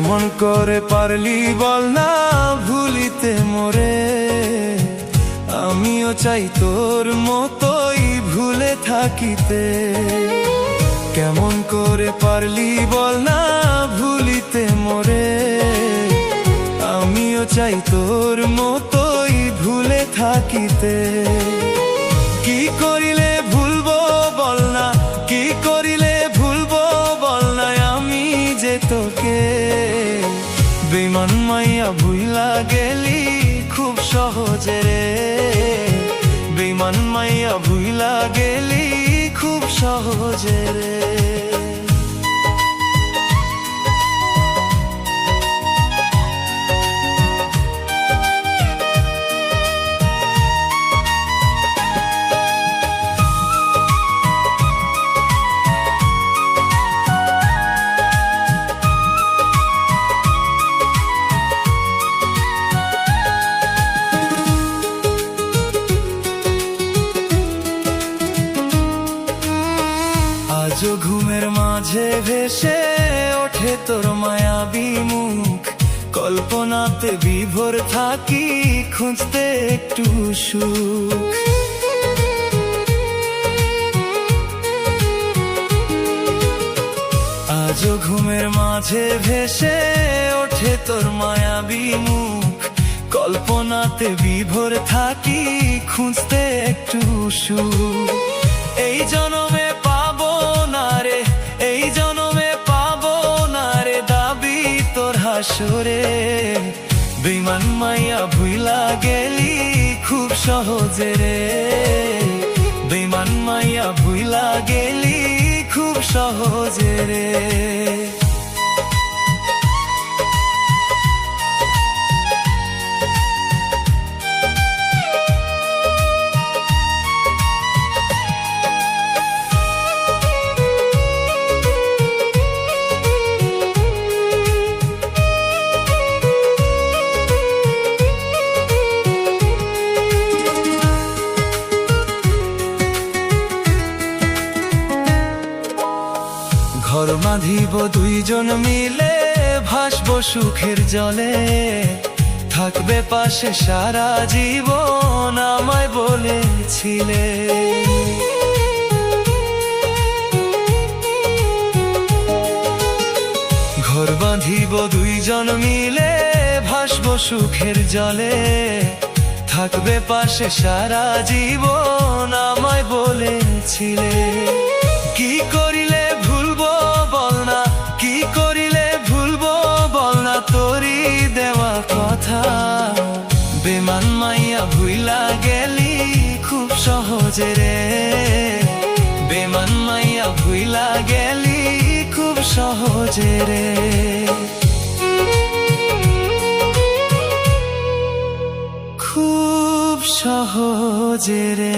কেমন করে পারলি বল না ভুলিতে মোরে, আমিও চাই তোর মতোই ভুলে থাকিতে। কেমন করে পারলি বল না ভুলিতে মোরে, আমিও চাই তোর মতোই ভুলে থাকিতে। কি করিলে ভুলবো বল না, কি করিলে ভুলবো বল না আমি যে তোকে। বেঈমান মাইয়া ভুইলা গেলি খুব সহজে রে, বেঈমান মাইয়া ভুইলা গেলি খুব সহজে রে। আজও ঘুমের মাঝে ভেসে ওঠে তোর মায়াবী মুখ, কল্পনাতে বিভোর থাকি খুঁজতে একটু সুখ। আজও ঘুমের মাঝে ভেসে ওঠে তোর মায়াবী মুখ, কল্পনাতে বিভোর থাকি খুঁজতে একটু সুখ। এই জনমে পাবো না রে, এই জনমে পাবো না রে দাবি তোর হাসরে। বেঈমান মাইয়া ভুইলা গেলি খুব সহজে রে, বেঈমান মাইয়া ভুইলা গেলি খুব সহজে রে। ঘর বাঁধিব দুইজন মিলে, ভাসবো সুখের জলে, থাকবে পাশে সারা জীবন আমায় বলেছিলে। ঘর বাঁধিব দুইজন মিলে, ভাসবো সুখের জলে, থাকবে পাশে সারা জীবন আমায় বলেছিলে। কি করিলে ভুলবো বল না, কি করিলে ভুলবো বল না তোরই দেওয়া কথা। বেঈমান মাইয়া ভুইলা গেলি খুব সহজে রে, বেঈমান মাইয়া ভুইলা গেলি খুব সহজে রে। খুব সহজে রে।